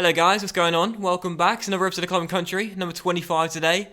Hello guys, what's going on? Welcome back. It's another episode of Club and Country, number 25 today.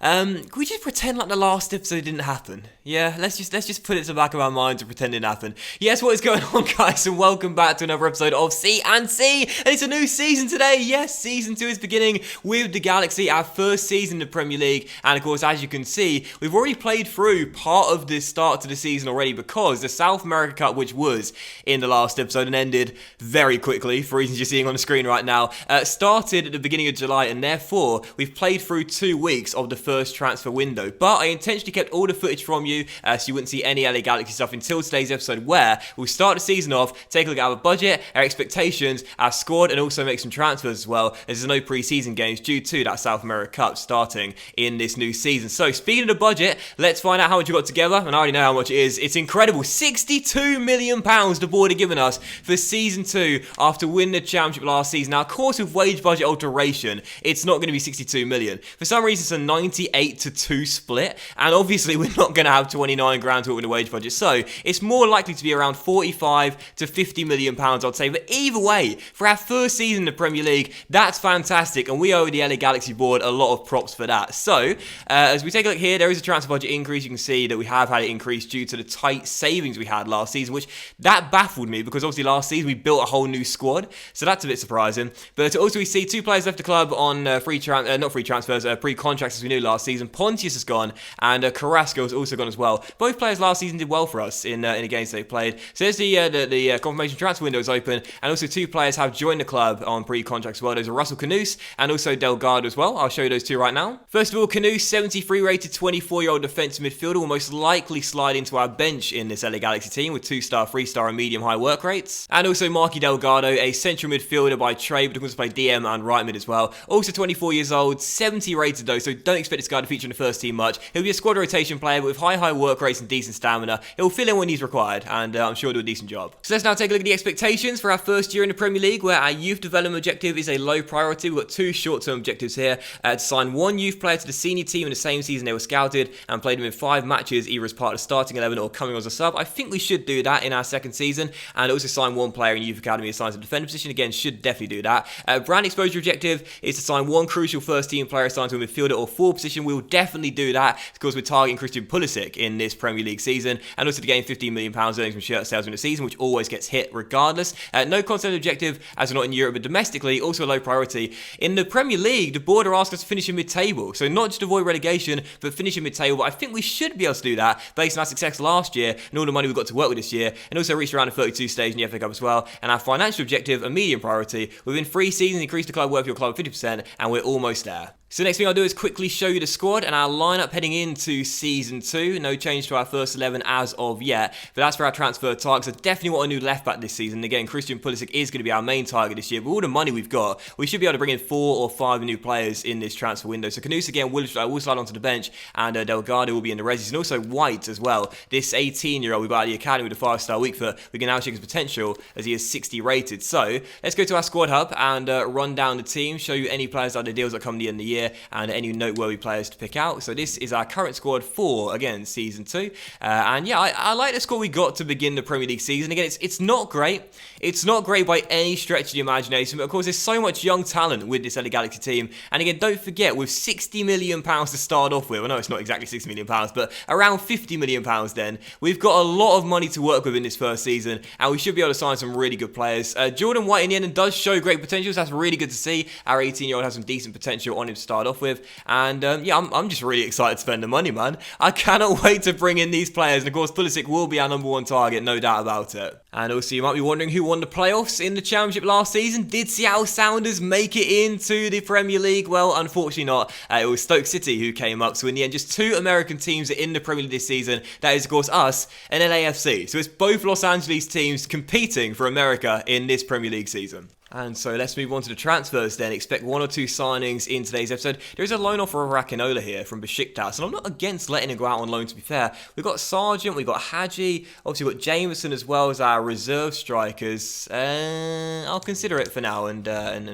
Can we just pretend like the last episode didn't happen? Yeah, let's just put it to the back of our minds and pretend it didn't happen. Yes, what is going on, guys, and welcome back to another episode of C&C, and it's a new season today. Yes, season 2 is beginning with the Galaxy, our first season in the Premier League, and of course, as you can see, we've already played through part of the start to the season already because the South America Cup, which was in the last episode and ended very quickly, for reasons you're seeing on the screen right now, started at the beginning of July, and therefore, we've played through 2 weeks of the first transfer window. But I intentionally kept all the footage from you so you wouldn't see any LA Galaxy stuff until today's episode, where we'll start the season off, take a look at our budget, our expectations, our squad, and also make some transfers as well, as there's no pre-season games due to that South America Cup starting in this new season. So speaking of the budget, let's find out how much we got together, and I already know how much it is. It's incredible. £62 million the board had given us for season 2 after winning the championship last season. Now, of course, with wage budget alteration, it's not going to be 62 million. For some reason, it's a 98-2 split, and obviously we're not going to have 29 grand to win the wage budget, so it's more likely to be around 45 to 50 million pounds, I'd say. But either way, for our first season in the Premier League, that's fantastic, and we owe the LA Galaxy board a lot of props for that. So as we take a look here, there is a transfer budget increase. You can see that we have had it increase due to the tight savings we had last season, which that baffled me because obviously last season we built a whole new squad, so that's a bit surprising. But also we see 2 players left the club on pre-contracts, as we knew last season. Pontius has gone, and Carrasco has also gone as well. Both players last season did well for us in the games they played. So there's the confirmation transfer window is open, and also 2 players have joined the club on pre-contracts as well. There's a Russell Canoes and also Delgado as well. I'll show you those 2 right now. First of all, Canoes, 73 rated 24-year-old defensive midfielder, will most likely slide into our bench in this LA Galaxy team with 2-star, 3-star and medium-high work rates. And also Marky Delgado, a central midfielder by trade, but he can also play DM and right mid as well. Also 24 years old, 70 rated though, so don't expect this guy to feature in the first team much. He'll be a squad rotation player, but with high work rates and decent stamina. He'll fill in when he's required, and I'm sure he'll do a decent job. So let's now take a look at the expectations for our first year in the Premier League, where our youth development objective is a low priority. We've got 2 short-term objectives here. To sign 1 youth player to the senior team in the same season they were scouted, and played them in 5 matches, either as part of the starting 11 or coming as a sub. I think we should do that in our second season, and also sign 1 player in youth academy assigned to the defender position. Again, should definitely do that. Brand exposure objective is to sign 1 crucial first team player assigned to a midfielder or forward position. We'll definitely do that because we're targeting Christian Pulisic in this Premier League season, and also to gain £15 million earnings from shirt sales in the season, which always gets hit regardless. No concept objective as we're not in Europe, but domestically also a low priority. In the Premier League, the board are asking us to finish in mid-table, so not just avoid relegation, but finish in mid-table. But I think we should be able to do that based on our success last year and all the money we've got to work with this year, and also reach around the 32 stage in the FA Cup as well. And our financial objective, a medium priority, within 3 seasons, increase the club worth of your club 50%, and we're almost there. So the next thing I'll do is quickly show you the squad and our lineup heading into Season 2. No change to our first 11 as of yet, but that's for our transfer targets. I definitely want a new left-back this season. Again, Christian Pulisic is going to be our main target this year. With all the money we've got, we should be able to bring in 4 or 5 new players in this transfer window. So Canoes again will slide onto the bench, and Delgado will be in the resis, and also White as well. This 18-year-old we got out of the academy with a 5-star week for, we can now check his potential as he is 60 rated. So let's go to our squad hub and run down the team, show you any players that are the deals that come at the end of the year, and any noteworthy players to pick out. So this is our current squad for, again, Season 2. And yeah, I like the squad we got to begin the Premier League season. Again, it's not great. It's not great by any stretch of the imagination, but of course there's so much young talent with this LA Galaxy team. And again, don't forget, with £60 million to start off with, I know it's not exactly £60 million, but around £50 million then, we've got a lot of money to work with in this first season, and we should be able to sign some really good players. Jordan White in the end does show great potential, so that's really good to see. Our 18-year-old has some decent potential on him to start off with. And yeah, I'm just really excited to spend the money, man. I cannot wait to bring in these players. And of course, Pulisic will be our number 1 target, no doubt about it. And also, you might be wondering who won the playoffs in the Championship last season. Did Seattle Sounders make it into the Premier League? Well, unfortunately not. It was Stoke City who came up. So in the end, just 2 American teams are in the Premier League this season. That is, of course, us and LAFC. So it's both Los Angeles teams competing for America in this Premier League season. And so let's move on to the transfers then. Expect 1 or 2 signings in today's episode. There is a loan offer of Rakinola here from Besiktas, and I'm not against letting him go out on loan, to be fair. We've got Sargent, we've got Hadji, obviously we've got Jameson as well as our reserve strikers. I'll consider it for now and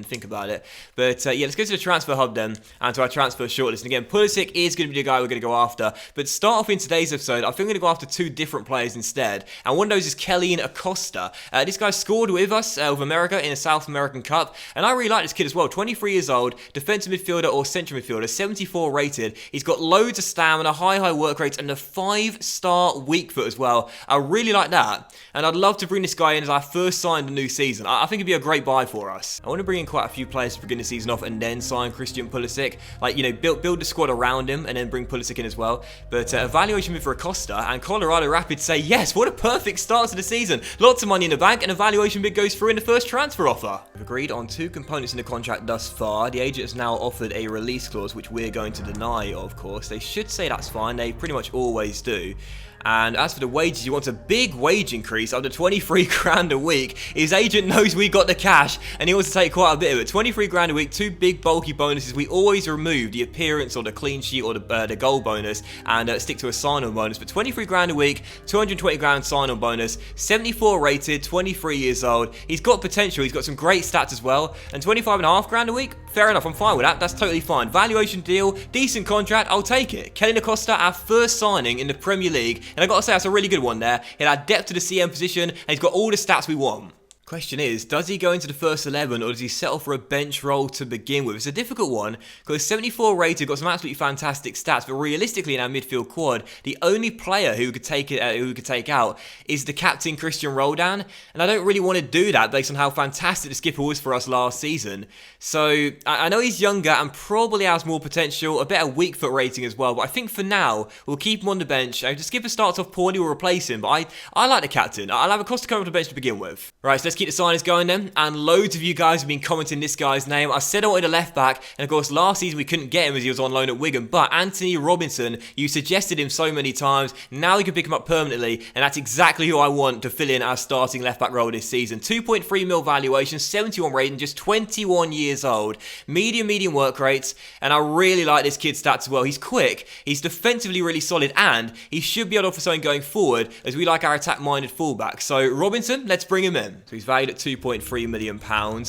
think about it. But yeah, let's go to the transfer hub then, and to our transfer shortlist. And again, Pulisic is going to be the guy we're going to go after. But to start off in today's episode, I think we're going to go after 2 different players instead. And one of those is Kellyn Acosta. This guy scored with us, with America, in a South American Cup. And I really like this kid as well. 23 years old, defensive midfielder or central midfielder, 74 rated. He's got loads of stamina, high work rates, and a 5-star weak foot as well. I really like that. And I'd love to bring this guy in as our first sign of the new season. I think it'd be a great buy for us. I want to bring in quite a few players to begin the season off and then sign Christian Pulisic. Like, you know, build the squad around him and then bring Pulisic in as well. But evaluation bid for Acosta, and Colorado Rapids say yes. What a perfect start to the season. Lots of money in the bank, and evaluation bid goes through in the first transfer offer. We've agreed on 2 components in the contract thus far. The agent has now offered a release clause, which we're going to deny, of course. They should say that's fine. They pretty much always do. And as for the wages, he wants a big wage increase up to 23 grand a week. His agent knows we got the cash, and he wants to take quite a bit of it. 23 grand a week, 2 big bulky bonuses. We always remove the appearance or the clean sheet or the goal bonus and stick to a sign-on bonus. But 23 grand a week, 220 grand sign-on bonus, 74 rated, 23 years old. He's got potential. He's got some great stats as well. And 25.5 grand a week, fair enough. I'm fine with that. That's totally fine. Valuation deal, decent contract. I'll take it. Kellyn Acosta, our first signing in the Premier League. And I got to say, that's a really good one there. He had depth to the CM position, and he's got all the stats we want. Question is, does he go into the first 11 or does he settle for a bench role to begin with? It's a difficult one because 74 rated, got some absolutely fantastic stats, but realistically in our midfield quad, the only player who could take out is the captain Christian Roldan, and I don't really want to do that based on how fantastic the skipper was for us last season. So I know he's younger and probably has more potential, a better weak foot rating as well, but I think for now we'll keep him on the bench. If the skipper starts off poorly, we'll replace him, but I like the captain. I'll have Acosta come on the bench to begin with. Right, so let's keep the signings going then, and loads of you guys have been commenting this guy's name. I said I wanted a left back, and of course last season we couldn't get him as he was on loan at Wigan, but Antonee Robinson, you suggested him so many times, now you can pick him up permanently, and that's exactly who I want to fill in our starting left back role this season. 2.3 mil valuation, 71 rating, just 21 years old, medium work rates, and I really like this kid's stats as well. He's quick, he's defensively really solid, and he should be able to offer something going forward as we like our attack-minded fullback. So Robinson, let's bring him in. So he's valued at £2.3 million.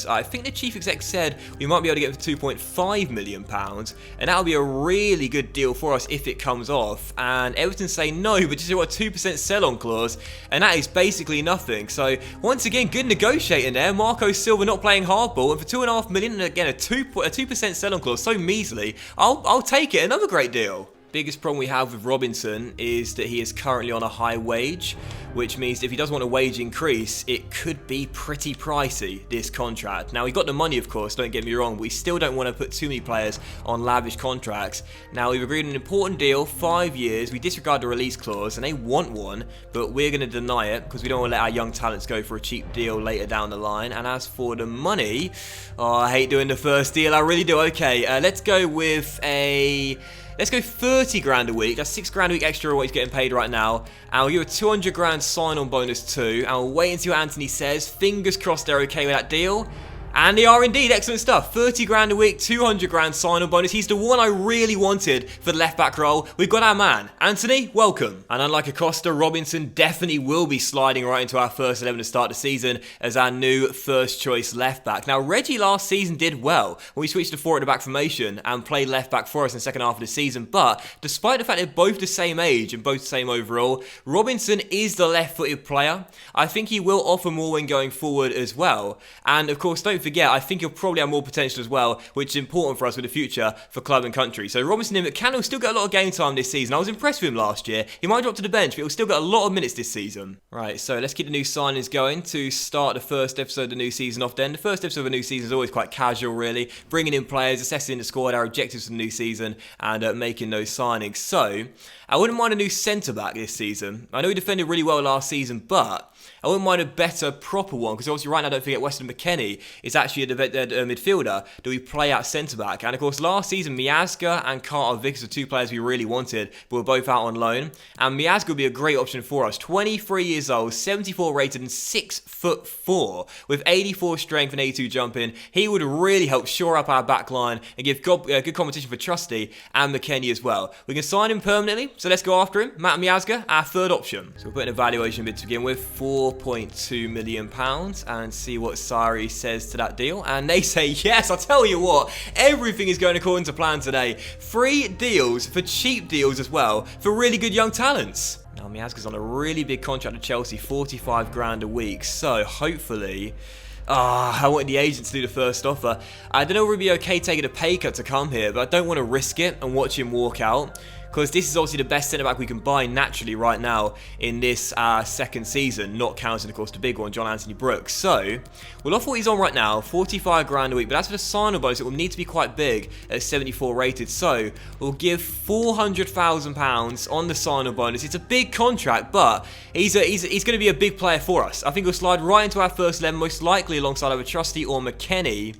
I think the chief exec said we might be able to get him for £2.5 million, and that'll be a really good deal for us if it comes off. And Everton's saying no, but just a 2% sell-on clause, and that is basically nothing. So once again, good negotiating there. Marco Silva not playing hardball, and for £2.5 million, and again a 2% sell-on clause, so measly. I'll take it. Another great deal. Biggest problem we have with Robinson is that he is currently on a high wage, which means if he does want a wage increase, it could be pretty pricey, this contract. Now, we've got the money, of course, don't get me wrong, but we still don't want to put too many players on lavish contracts. Now, we've agreed on an important deal, 5 years. We disregard the release clause, and they want one, but we're going to deny it because we don't want to let our young talents go for a cheap deal later down the line. And as for the money, oh, I hate doing the first deal, I really do. Okay, let's go with let's go 30 grand a week. That's 6 grand a week extra what he's getting paid right now. And we'll give a 200 grand sign-on bonus too. And we'll wait and see what Antonee says. Fingers crossed they're okay with that deal. And they are indeed. Excellent stuff. 30 grand a week, 200 grand sign-on bonus. He's the one I really wanted for the left-back role. We've got our man. Antonee, welcome. And unlike Acosta, Robinson definitely will be sliding right into our first 11 to start the season as our new first-choice left-back. Now, Reggie last season did well when we switched to 4 at the back formation and played left-back for us in the second half of the season. But despite the fact they're both the same age and both the same overall, Robinson is the left-footed player. I think he will offer more when going forward as well. And, of course, don't forget, I think he'll probably have more potential as well, which is important for us for the future for club and country. So Robinson in McCann will still get a lot of game time this season. I was impressed with him last year. He might drop to the bench, but he'll still get a lot of minutes this season. Right, so let's keep the new signings going to start the first episode of the new season off then. The first episode of a new season is always quite casual, really. Bringing in players, assessing the squad, our objectives for the new season, and making those signings. So, I wouldn't mind a new centre-back this season. I know he defended really well last season, but I wouldn't mind a better, proper one, because obviously right now, don't forget, Weston McKennie is actually a midfielder that we play out centre-back. And of course, last season, Miazga and Carter Vickers were 2 players we really wanted, but were both out on loan. And Miazga would be a great option for us. 23 years old, 74 rated, and 6'4", with 84 strength and 82 jumping. He would really help shore up our back line and give good competition for Trusty and McKennie as well. We can sign him permanently, so let's go after him. Matt Miazga, our third option. So we'll put an evaluation bid to begin with, £4.2 million, and see what Sari says to that deal. And they say yes. I'll tell you what, everything is going according to plan today. 3 deals for cheap deals as well for really good young talents. Now Miazga's on a really big contract at Chelsea, 45 grand a week. So hopefully I wanted the agent to do the first offer. I don't know if it would be okay taking a pay cut to come here, but I don't want to risk it and watch him walk out, because this is obviously the best centre-back we can buy naturally right now in this second season, not counting, of course, the big one, John Anthony Brooks. So, we'll offer what he's on right now, 45 grand a week, but as for the sign-on bonus, it will need to be quite big at 74 rated. So, we'll give £400,000 on the sign-on bonus. It's a big contract, but he's going to be a big player for us. I think he'll slide right into our first 11, most likely alongside either Trusty or McKennie.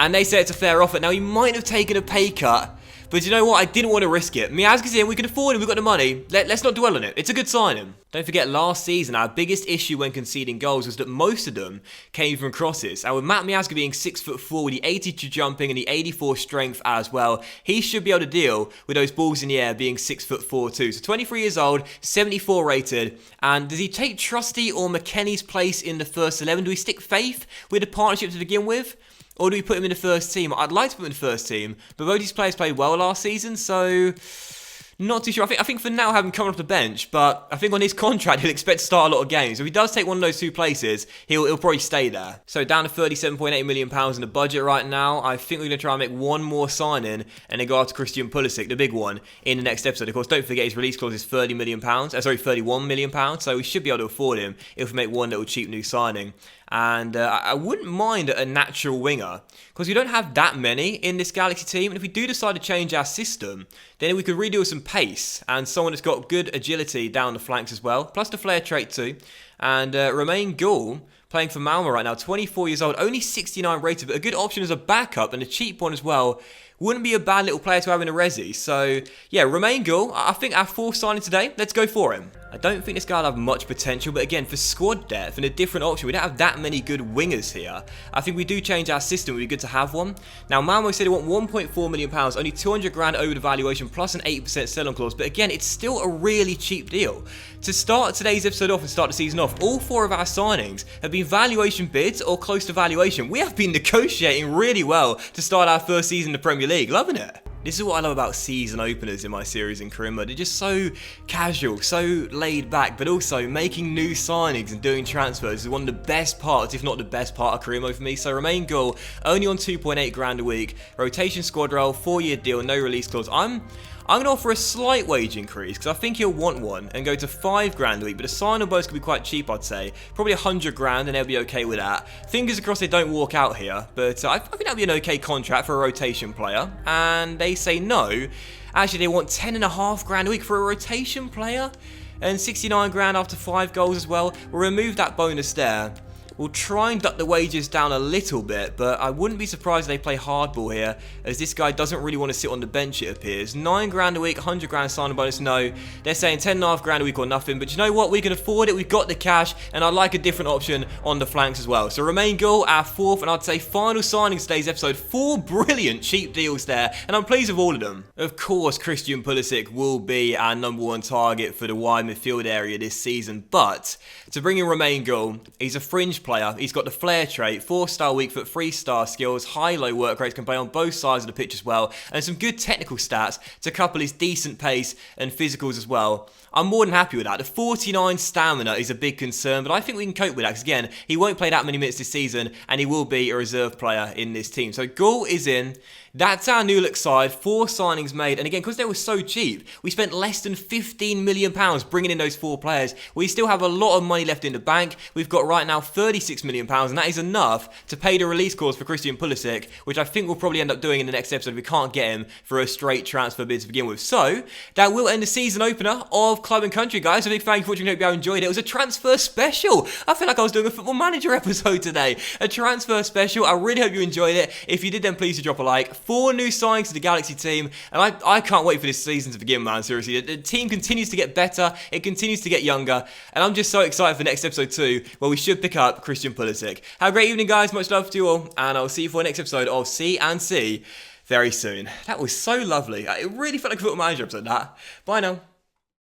And they say it's a fair offer. Now, he might have taken a pay cut, but you know what? I didn't want to risk it. Miazga's here, we can afford him, we've got the money. Let's not dwell on it. It's a good signing. Don't forget, last season, our biggest issue when conceding goals was that most of them came from crosses. And with Matt Miazga being 6'4", with the 82 jumping and the 84 strength as well, he should be able to deal with those balls in the air being 6'4" too. So 23 years old, 74 rated. And does he take Trusty or McKennie's place in the first 11? Do we stick faith with the partnership to begin with? Or do we put him in the first team? I'd like to put him in the first team, but both these players played well last season, so not too sure. I think for now, have him coming off the bench, but I think on his contract, he'll expect to start a lot of games. If he does take one of those two places, he'll probably stay there. So down to £37.8 million in the budget right now. I think we're going to try and make one more signing and then go after Christian Pulisic, the big one, in the next episode. Of course, don't forget his release clause is £31 million, so we should be able to afford him if we make one little cheap new signing. And I wouldn't mind a natural winger, because we don't have that many in this Galaxy team. And if we do decide to change our system, then we could redo with some pace and someone that's got good agility down the flanks as well, plus the flair trait too. And Romain Goul, playing for Malmo right now, 24 years old, only 69 rated, but a good option as a backup and a cheap one as well. Wouldn't be a bad little player to have in a resi. So, yeah, Romain Goul, I think our fourth signing today, let's go for him. I don't think this guy will have much potential, but again, for squad depth and a different option, we don't have that many good wingers here. I think we do change our system, it would be good to have one. Now, Malmo said they want £1.4 million, only 200 grand over the valuation, plus an 8% sell-on clause, but again, it's still a really cheap deal. To start today's episode off and start the season off, all four of our signings have been valuation bids or close to valuation. We have been negotiating really well to start our first season in the Premier League, loving it. This is what I love about season openers in my series in Career Mode. They're just so casual, so laid back, but also making new signings and doing transfers is one of the best parts, if not the best part of Career Mode for me. So Romain Goul, only on 2.8 grand a week, rotation squad role, 4-year deal, no release clause. I'm going to offer a slight wage increase because I think he'll want one and go to 5 grand a week, but a sign-on bonus could be quite cheap, I'd say. Probably 100 grand and they'll be okay with that. Fingers crossed they don't walk out here, but I think that'll be an okay contract for a rotation player. And they say no. Actually, they want 10.5 grand a week for a rotation player and 69 grand after 5 goals as well. We'll remove that bonus there. We'll try and duck the wages down a little bit, but I wouldn't be surprised if they play hardball here, as this guy doesn't really want to sit on the bench, it appears. 9 grand a week, 100 grand sign-on bonus, no. They're saying 10.5 grand a week or nothing, but you know what? We can afford it, we've got the cash, and I'd like a different option on the flanks as well. So Romain Goul, our fourth, and I'd say final signing today's episode. 4 brilliant cheap deals there, and I'm pleased with all of them. Of course, Christian Pulisic will be our #1 target for the wide midfield area this season, but to bring in Romain Goul, he's a fringe player. He's got the flair trait, 4-star weak foot, 3-star skills, high-low work rates, can play on both sides of the pitch as well, and some good technical stats to couple his decent pace and physicals as well. I'm more than happy with that. The 49 stamina is a big concern, but I think we can cope with that because, again, he won't play that many minutes this season, and he will be a reserve player in this team. So Goul is in. That's our new look side, 4 signings made, and again, because they were so cheap, we spent less than £15 million bringing in those 4 players. We still have a lot of money left in the bank. We've got right now £36 million, and that is enough to pay the release clause for Christian Pulisic, which I think we'll probably end up doing in the next episode if we can't get him for a straight transfer bid to begin with. So, that will end the season opener of Club and Country, guys. A big thank you for watching. Hope you enjoyed it. It was a transfer special. I feel like I was doing a Football Manager episode today. A transfer special. I really hope you enjoyed it. If you did, then please do drop a like. 4 new signings to the Galaxy team, and I can't wait for this season to begin, man. Seriously, the team continues to get better, it continues to get younger, and I'm just so excited for next episode 2, where we should pick up Christian Pulisic. Have a great evening, guys. Much love to you all, and I'll see you for the next episode of C&C very soon. That was so lovely. It really felt like a Football Manager episode, that. Bye now.